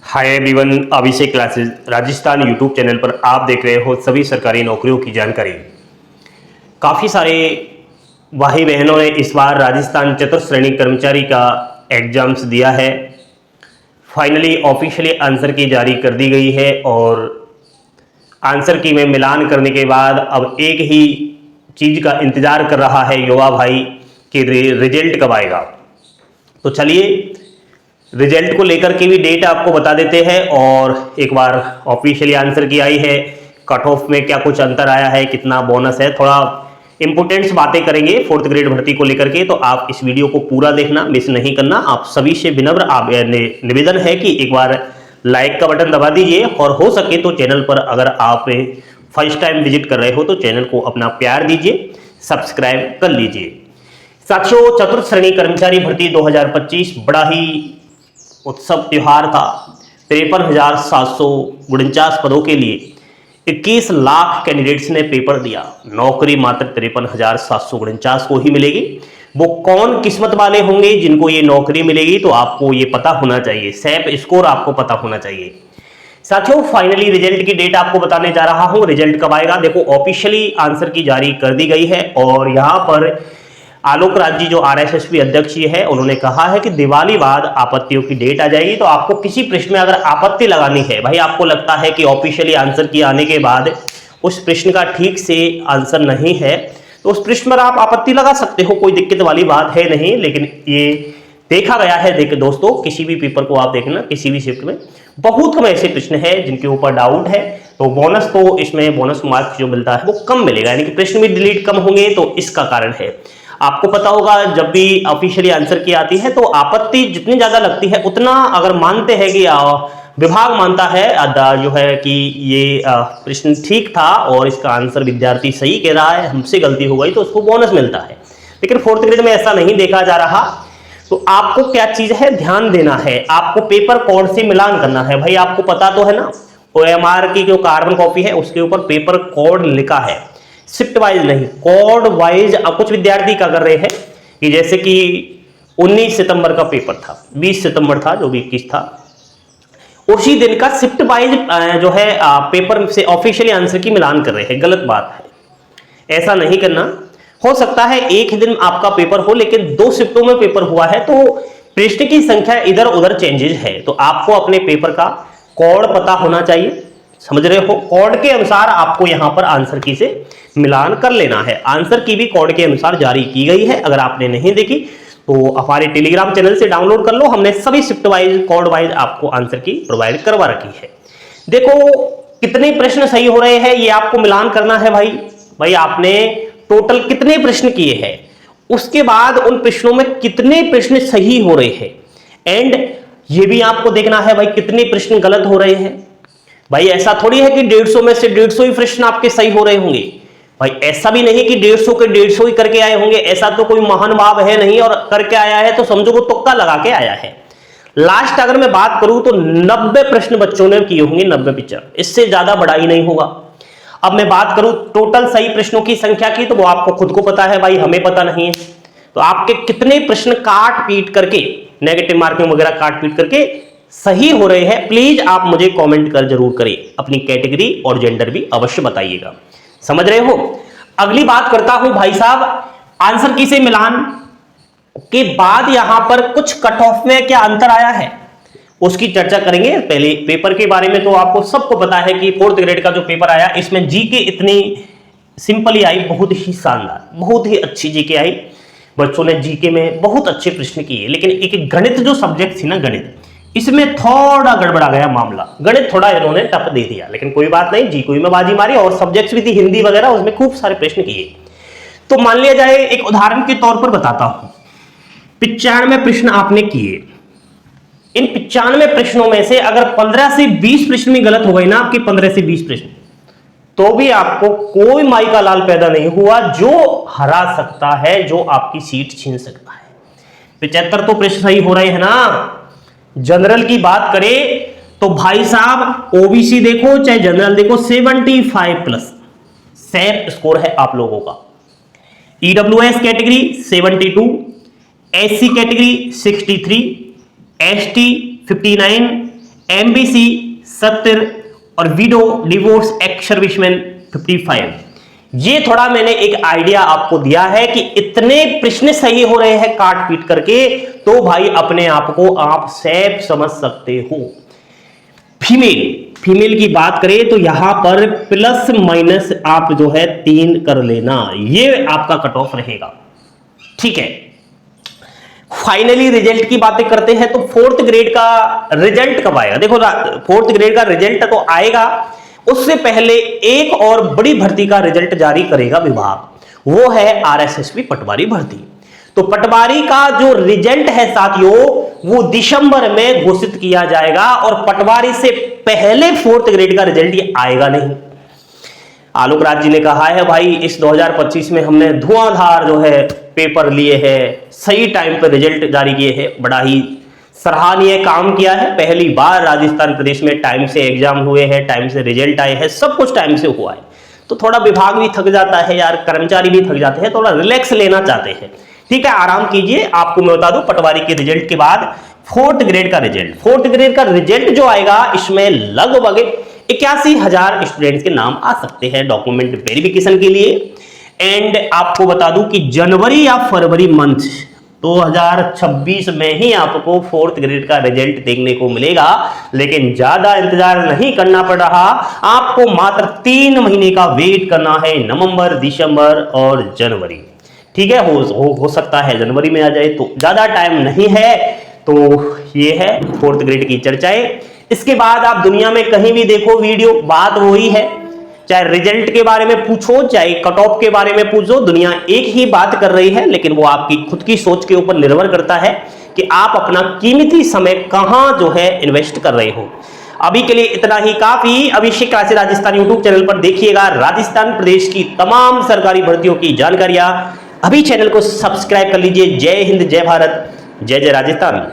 Hi everyone, अभिषेक classes Rajasthan YouTube channel पर आप देख रहे हो सभी सरकारी नौकरियों की जानकारी। काफ़ी सारे भाई बहनों ने इस बार राजस्थान चतुर्थ श्रेणी कर्मचारी का एग्जाम्स दिया है। फाइनली ऑफिशियली आंसर की जारी कर दी गई है और आंसर की में मिलान करने के बाद अब एक ही चीज़ का इंतज़ार कर रहा है युवा भाई कि रिजल्ट कब आएगा। तो चलिए रिजल्ट को लेकर के भी डेट आपको बता देते हैं और एक बार ऑफिशियली आंसर की आई है, कट ऑफ में क्या कुछ अंतर आया है, कितना बोनस है, थोड़ा इंपोर्टेंट्स बातें करेंगे फोर्थ ग्रेड भर्ती को लेकर के। तो आप इस वीडियो को पूरा देखना, मिस नहीं करना। आप सभी से विनम्र निवेदन है कि एक बार लाइक का बटन दबा दीजिए और हो सके तो चैनल पर अगर आप फर्स्ट टाइम विजिट कर रहे हो तो चैनल को अपना प्यार दीजिए, सब्सक्राइब कर लीजिए। साथियों, चतुर्थ श्रेणी कर्मचारी भर्ती 2025 बड़ा ही उत्सव त्योहार था। 53,749 पदों के लिए 21 लाख कैंडिडेट्स ने पेपर दिया। नौकरी मात्र 53,749 को ही मिलेगी। वो कौन किस्मत वाले होंगे जिनको ये नौकरी मिलेगी, तो आपको ये पता होना चाहिए। सैप स्कोर आपको पता होना चाहिए। साथियों, फाइनली रिजल्ट की डेट आपको बताने जा रहा हूं। रिजल्ट कब आएगा, देखो ऑफिशियली आंसर की जारी कर दी गई है और यहां पर आलोक राज जी जो आरएसएसपी अध्यक्ष जी है, उन्होंने कहा है कि दिवाली बाद आपत्तियों की डेट आ जाएगी। तो आपको किसी प्रश्न में अगर आपत्ति लगानी है, भाई आपको लगता है कि ऑफिशियली आंसर की आने के बाद उस प्रश्न का ठीक से आंसर नहीं है, तो उस प्रश्न पर आप आपत्ति लगा सकते हो, कोई दिक्कत वाली बात है नहीं। लेकिन ये देखा गया है, देखिए दोस्तों, किसी भी पेपर को आप देखना, किसी भी शिफ्ट में बहुत कम ऐसे प्रश्न है जिनके ऊपर डाउट है। तो बोनस तो इसमें बोनस मार्क्स जो मिलता है वो कम मिलेगा, यानी कि प्रश्न भी डिलीट कम होंगे, तो इसका कारण है। आपको पता होगा जब भी ऑफिशियली आंसर की आती है तो आपत्ति जितनी ज्यादा लगती है उतना अगर मानते हैं कि विभाग मानता है जो है कि ये प्रश्न ठीक था और इसका आंसर विद्यार्थी सही कह रहा है, हमसे गलती हो गई, तो उसको बोनस मिलता है। लेकिन फोर्थ ग्रेड में ऐसा नहीं देखा जा रहा। तो आपको क्या चीज है ध्यान देना है, आपको पेपर कोड से मिलान करना है। भाई आपको पता तो है ना, OMR की जो कार्बन कॉपी है उसके ऊपर पेपर कोड लिखा है, शिफ्ट वाइज नहीं, कोड वाइज। अब कुछ विद्यार्थी क्या कर रहे हैं कि जैसे कि 19 सितंबर का पेपर था, 20 सितंबर था, जो भी 21 था, उसी दिन का शिफ्ट वाइज जो है पेपर से ऑफिशियली आंसर की मिलान कर रहे हैं। गलत बात है, ऐसा नहीं करना। हो सकता है एक ही दिन आपका पेपर हो लेकिन 2 शिफ्टों में पेपर हुआ है, तो पृष्ठ की संख्या इधर उधर चेंजेस है। तो आपको अपने पेपर का कोड पता होना चाहिए, समझ रहे हो। कोड के अनुसार आपको यहां पर आंसर की से मिलान कर लेना है। आंसर की भी कोड के अनुसार जारी की गई है, अगर आपने नहीं देखी तो हमारे टेलीग्राम चैनल से डाउनलोड कर लो। हमने सभी शिफ्ट वाइज कोड वाइज आपको आंसर की प्रोवाइड करवा रखी है। देखो कितने प्रश्न सही हो रहे हैं ये आपको मिलान करना है। भाई आपने टोटल कितने प्रश्न किए हैं, उसके बाद उन प्रश्नों में कितने प्रश्न सही हो रहे हैं, एंड ये भी आपको देखना है भाई कितने प्रश्न गलत हो रहे हैं। भाई ऐसा थोड़ी है कि 150 में से 150 ही प्रश्न आपके सही हो रहे होंगे। भाई ऐसा भी नहीं कि 150 के 150 ही करके आए होंगे, ऐसा तो कोई महान भाव है नहीं, और करके आया है तो समझो वो तुक्का लगा के आया है। लास्ट अगर मैं बात करूं तो 90 प्रश्न बच्चों ने किए होंगे, 90 पिक्चर, इससे ज्यादा बड़ा ही नहीं होगा। अब मैं बात करूं टोटल सही प्रश्नों की संख्या की, तो वो आपको खुद को पता है, भाई हमें पता नहीं है। तो आपके कितने प्रश्न काट पीट करके, नेगेटिव मार्किंग वगैरह काट पीट करके सही हो रहे हैं, प्लीज आप मुझे कमेंट कर जरूर करें। अपनी कैटेगरी और जेंडर भी अवश्य बताइएगा, समझ रहे हो। अगली बात करता हूं भाई साहब, आंसर की से मिलान के बाद यहां पर कुछ कट ऑफ में क्या अंतर आया है उसकी चर्चा करेंगे। पहले पेपर के बारे में तो आपको सबको पता है कि फोर्थ ग्रेड का जो पेपर आया इसमें जीके इतनी सिंपली आई, बहुत ही शानदार, बहुत ही अच्छी जीके आई। बच्चों ने जीके में बहुत अच्छे प्रश्न किए, लेकिन एक गणित जो सब्जेक्ट थी ना, गणित, इसमें थोड़ा गड़बड़ा गया मामला। गणित थोड़ा इन्होंने टफ दे दिया, लेकिन कोई बात नहीं, जीके में बाजी मारी। और सब्जेक्ट्स भी थी हिंदी वगैरह, उसमें खूब सारे प्रश्न किए। तो मान लिया जाए, एक उदाहरण के तौर पर बताता हूं, 95 प्रश्न आपने किए। इन 95 प्रश्नों में से अगर 15 से 20 प्रश्न में गलत हो गए ना, आपके 15 से 20 प्रश्न, तो भी आपको कोई माई का लाल पैदा नहीं हुआ जो हरा सकता है, जो आपकी सीट छीन सकता है। 75 तो प्रश्न सही हो रहे हैं ना। जनरल की बात करें तो भाई साहब ओबीसी देखो चाहे जनरल देखो, 75+ सैप स्कोर है आप लोगों का। EWS category 72, SC category 63, ST 59, MBC 70 और विडो डिवोर्स एक्स सर्विसमैन 55। ये थोड़ा मैंने एक आइडिया आपको दिया है कि इतने प्रश्न सही हो रहे हैं काट पीट करके, तो भाई अपने आप को आप सेफ समझ सकते हो। फीमेल की बात करें तो यहां पर प्लस माइनस आप जो है 3 कर लेना, ये आपका कट ऑफ रहेगा। ठीक है, फाइनली रिजल्ट की बातें करते हैं तो फोर्थ ग्रेड का रिजल्ट कब आएगा? देखो, फोर्थ ग्रेड का रिजल्ट तो आएगा, उससे पहले एक और बड़ी भर्ती का रिजल्ट जारी करेगा विभाग, वो है आरएसएसबी पटवारी भर्ती। तो पटवारी का जो रिजल्ट है साथियों, वो दिसंबर में घोषित किया जाएगा और पटवारी से पहले फोर्थ ग्रेड का रिजल्ट ये आएगा नहीं। आलोक राज जी ने कहा है भाई इस 2025 में हमने धुआंधार जो है पेपर लिए हैं, सही टाइम पर रिजल्ट जारी किए हैं, बड़ा ही सराहनीय काम किया है। पहली बार राजस्थान प्रदेश में टाइम से एग्जाम हुए हैं, टाइम से रिजल्ट आए हैं, सब कुछ टाइम से हुआ है। तो थोड़ा विभाग भी थक जाता है यार, कर्मचारी भी थक जाते हैं, थोड़ा रिलैक्स लेना चाहते हैं। ठीक है, आराम कीजिए। आपको मैं बता दूं, पटवारी के रिजल्ट के बाद फोर्थ ग्रेड का रिजल्ट जो आएगा, इसमें लगभग 81,000 स्टूडेंट्स के नाम आ सकते हैं डॉक्यूमेंट वेरिफिकेशन के लिए। एंड आपको बता दूं कि जनवरी या फरवरी मंथ 2026 में ही आपको फोर्थ ग्रेड का रिजल्ट देखने को मिलेगा। लेकिन ज्यादा इंतजार नहीं करना पड़ रहा, आपको मात्र 3 महीने का वेट करना है, नवंबर, दिसंबर और जनवरी। ठीक है, हो सकता है जनवरी में आ जाए, तो ज्यादा टाइम नहीं है। तो ये है फोर्थ ग्रेड की चर्चाएं। इसके बाद आप दुनिया में कहीं भी देखो वीडियो, बात वही है। चाहे रिजल्ट के बारे में पूछो, चाहे कट ऑफ के बारे में पूछो, दुनिया एक ही बात कर रही है। लेकिन वो आपकी खुद की सोच के ऊपर निर्भर करता है कि आप अपना कीमती समय कहां जो है इन्वेस्ट कर रहे हो। अभी के लिए इतना ही काफी। अभिषेक राशि राजस्थान यूट्यूब चैनल पर देखिएगा राजस्थान प्रदेश की तमाम सरकारी भर्तियों की जानकारियां। अभी चैनल को सब्सक्राइब कर लीजिए। जय हिंद, जय भारत, जय जय राजस्थान।